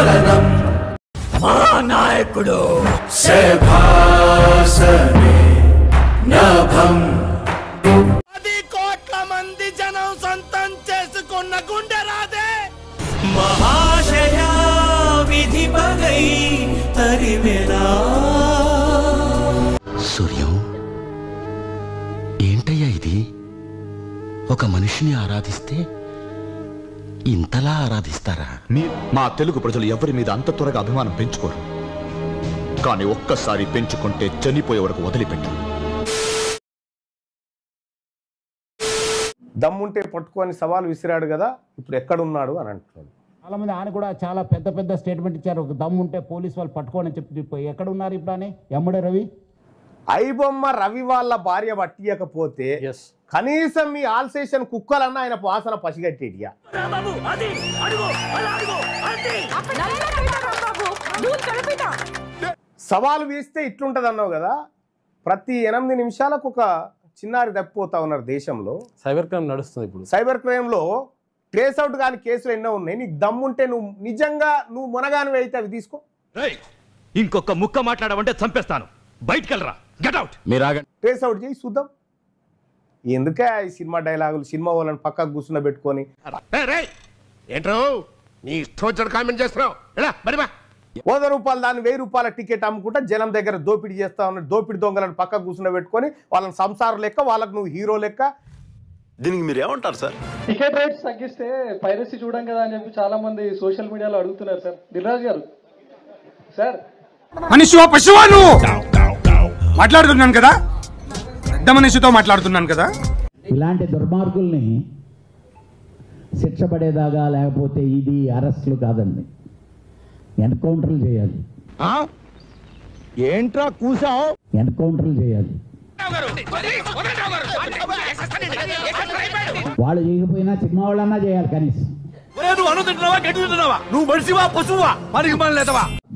సంచలనం మా నాయకుడు శభాసనే నభం 10 కోట్ల మంది జనం సొంతం చేసుకున్న గుండెరాదే మహాశయ విధి పగై తరిమెనా. సూర్యం, ఏంటయ్యా ఇది? ఒక మనిషిని ఆరాధిస్తే ఇంతలా ఆరాధిస్తారా? మా తెలుగు ప్రజలు ఎవరి మీద అంత త్వరగా అభిమానం పెంచుకోరు, కానీ ఒక్కసారి పెంచుకుంటే చనిపోయే వరకు వదిలిపెట్టరు. దమ్ముంటే పట్టుకొని సవాల్ విసిరాడు కదా, ఇప్పుడు ఎక్కడున్నాడు అని అంటున్నాడు. చాలా మంది ఆయన కూడా చాలా పెద్ద పెద్ద స్టేట్మెంట్ ఇచ్చారు. ఒక దమ్ముంటే పోలీసు వాళ్ళు పట్టుకోని చెప్పి ఎక్కడ ఉన్నారు ఇప్పుడు అని ఎమ్మడే రవి. ఐబొమ్మ రవి వాళ్ళ భార్య పట్టియకపోతే కనీసం మీ ఆల్సేషన్ కుక్కలన్నా ఆయన వాసన పసిగట్టేటియా. సవాలు వేస్తే ఇట్లుంటది అన్నావు కదా, ప్రతి 8 నిమిషాలకు ఒక చిన్నారి తప్పిపోతా ఉన్నారు దేశంలో. సైబర్ క్రైమ్ నడుస్తుంది ఇప్పుడు. సైబర్ క్రైమ్ లో ట్రేస్ అవుట్ కాని కేసులు ఎన్నో ఉన్నాయి. నీకు దమ్ముంటే నువ్వు నిజంగా నువ్వు మునగానివి అయితే అవి తీసుకో. ఇంకొక ముక్క మాట్లాడమంటే చంపేస్తాను, బయటకెళ్ళరా, గెట్ అవుట్. ట్రేస్ అవుట్ చేయి చూద్దాం. ఎందుకే ఈ సినిమా డైలాగులు, సినిమా వాళ్ళని పక్కకు కూర్చున్న పెట్టుకొని ఏంట్రో నీ ఇష్టం కామెంట్ చేస్తున్నావు. 100 రూపాయలు దాన్ని 1000 రూపాయల టికెట్ అమ్ముకుంటా జనం దగ్గర దోపిడీ చేస్తా ఉన్నాడు. దోపిడీ దొంగలను పక్కకు కూర్చున్న పెట్టుకొని వాళ్ళని సంసారం లెక్క, వాళ్ళకు నువ్వు హీరో లెక్క. దీనికి మీరు ఏమంటారు సార్? టికెట్ రేట్స్ తగ్గిస్తే పైరసీ చూడం కదా అని చెప్పి చాలా మంది సోషల్ మీడియాలో అడుగుతున్నారు సార్. దిల్రాజ్ గారు సార్, మనిషివా పశువా నువ్వు? మాట్లాడుతున్నాను కదా, పెద్ద మనిషితో మాట్లాడుతున్నాను కదా. ఇలాంటి దుర్మార్గుల్ని శిక్ష పడేదాకా, లేకపోతే ఇది అరెస్టులు కాదండి, ఎన్కౌంటర్లు చేయాలి. ఏంట్రా కూసావు? ఎన్కౌంటర్లు చేయాలి. వాళ్ళు చేయకపోయినా సినిమా వాళ్ళన్నా చేయాలి కనీసం.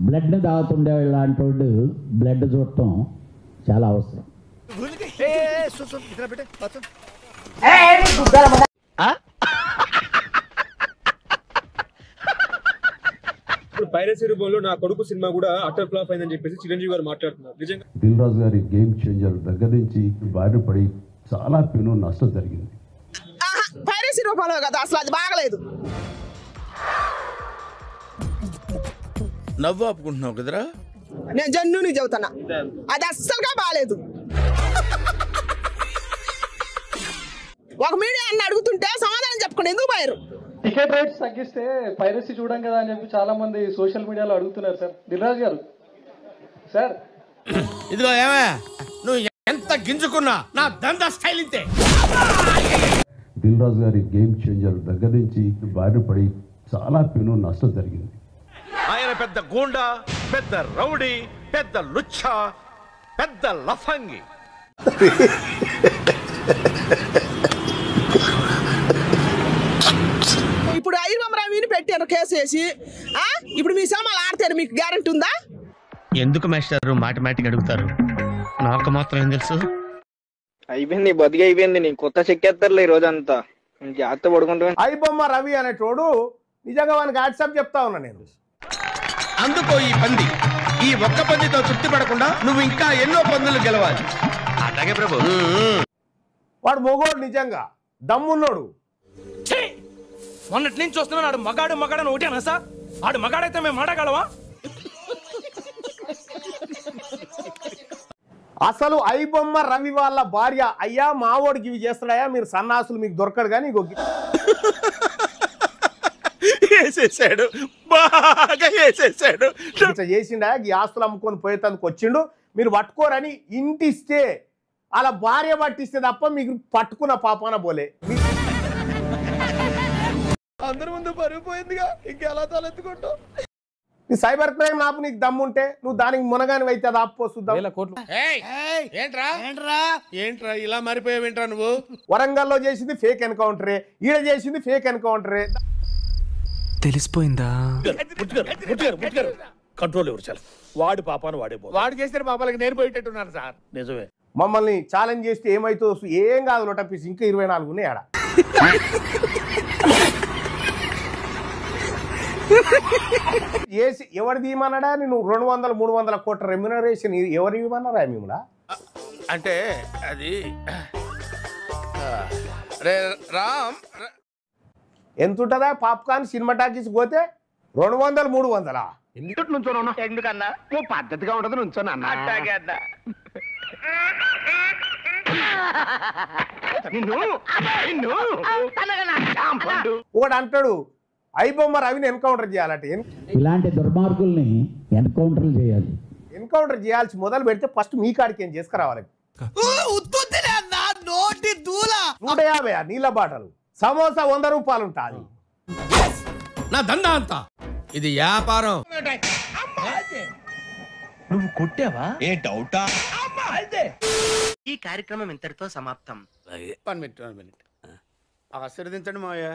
బ్లడ్ ని తాగుతుండే ఇలాంటి వాడు బ్లడ్ చూడటం చాలా అవసరం. పైరసీ రూపంలో నా కొడుకు సినిమా కూడా అటర్ ఫ్లాప్ అయిందని చెప్పేసి చిరంజీవి గారు మాట్లాడుతున్నారు. నిజంగా దిల్ రాజు గారి గేమ్ చేంజర్ దగ్గర నుంచి బారిన పడి చాలా పెను నష్టం జరిగింది. పైరసీ రూపంలో కదా, అసలు అది బాగలేదు. నవ్వు ఆపుకుంటున్నావు కదరా? నేను జన్నుని చెబుతున్నా, అది అస్సలుగా బాగలేదు. ఒక మీడియా అన్న అడుగుతుంటే సమాధానం చెప్పకుండా ఎందుకు పోయారు? టికెట్ రేట్స్ తగ్గిస్తే పైరసీ చూడం కదా అని చెప్పి చాలా మంది సోషల్ మీడియాలో అడుగుతున్నారు సార్. దిల్రాజ్ గారు సార్, ఇదిగో ఏమే, నువ్వు ఎంత గింజుకున్నా నా దందా స్టైల్ ఇంతే. దిల్ రాజు గారి గేమ్ చేంజర్ దగ్గర నుంచి బారిన పడి చాలా పెను నష్టం జరిగింది. ఆయన పెద్ద గూండా, పెద్ద రౌడీ, పెద్ద లుచ్చా, పెద్ద లఫంగి. ఇప్పుడు ఐబొమ్మ రవిని పెట్టారు కేసు వేసి. ఇప్పుడు మీ సినిమాలు ఆడతారు, మీకు గ్యారెంటీ ఉందా? ఎందుకు మాస్టర్ మాటమాటిక్ అడుగుతారు? నాకు మాత్రం ఏం తెలుసు. అయిపోయింది, బతికి అయిపోయింది. నీ కొత్త చెక్కేస్తారులే ఈ రోజంతా, జాగ్రత్త పడుకుంటా. ఐబొమ్మ రవి అనేటోడు నిజంగా వానికి వాట్సాప్ చెప్తా ఉన్నా నేను. అందుకో ఈ పంది, ఈ ఒక్క పందితో తృప్తి పడకుండా నువ్వు ఇంకా ఎన్నో పందులు గెలవాలి. అలాగే ప్రభు. వాడు మొగోడు, నిజంగా దమ్మున్నోడు. మొన్నటి నుంచి చూస్తున్నాను, ఆడు మగాడు మగాడని ఒకటేనా సార్? ఆడు మగాడైతే మేము మాడగలవా? అసలు ఐబొమ్మ రవి వాళ్ళ భార్య, అయ్యా మావోడికి ఇవి చేస్తాడయా, మీరు సన్నాసులు, మీకు దొరకడు కానీ వేసేసాడు, బాగా వేసేసాడు. చేసిండా ఈ ఆస్తులు అమ్ముకొని పోయేందుకు వచ్చిండు. మీరు పట్టుకోరని ఇంటిస్తే అలా భార్య పట్టిస్తే తప్ప మీకు పట్టుకున్న పాపాన పోలే. అందరి ముందు పరుగు పోయిందిగా, ఇంకెలా తలెత్తుకుంటావు? నీ సైబర్ క్రైమ్ ఆపు, నీకు దమ్ముంటే నువ్వు దానికి మునగాని అయితే అది ఆపుపోస్తుందా? ఏంట్రా ఇలా మారిపోయావేంట్రా నువ్వు? వరంగల్లో చేసింది ఫేక్ ఎన్కౌంటరే, ఈడ చేసింది ఫేక్ ఎన్కౌంటరే. తెలిసిపోయిందా? కంట్రోల్ ఎవరు చాలు, వాడి పాపాను వాడే. వాడు చేసిన పాపాలకి నేను పోయేటట్టున్నాను సార్. నిజమే. మమ్మల్ని ఛాలెంజ్ చేస్తే ఏమైతుందో ఏం కాదు, లోటపీస్ ఇంకా 24 ఉన్నాయి ఆడ. ఏసి ఎవరు తీయమన్నాడా నువ్వు 200-300 కోట్ల రెమ్యునరేషన్ ఎవరు ఇవ్వమన్నారా మిమ్మల్ని? అంటే అది రే రామ్ ఎంత ఉంటుందా పాప్కార్న్ సినిమా టాకీస్ పోతే 200-300? ఎందుకు నుంచోనా? ఎందుకన్నా ఓ పద్ధతిగా ఉండదు నుంచోనా? ఒకడు అంటాడు అయిబొమ్మ రవిని ఎన్కౌంటర్ చేయాలంటే ఇలాంటి దుర్మార్గుల్ని ఎన్కౌంటర్లు చేయాలి. ఎన్కౌంటర్ చేయాల్సి మొదలు పెడితే ఫస్ట్ మీ కాడికి ఏం చేసుకురావాలి. 150 నీళ్ళ బాటలు సమోసా 100 రూపాయలు ఉంటుంది. నా దందా అంతా ఇది వ్యాపారం. నువ్వు కొట్టావా? ఏ డౌటా? ఈ కార్యక్రమం ఇంతటితో సమాప్తం. 1 మినిట్ ఆశీర్వదించండి మావయ్య.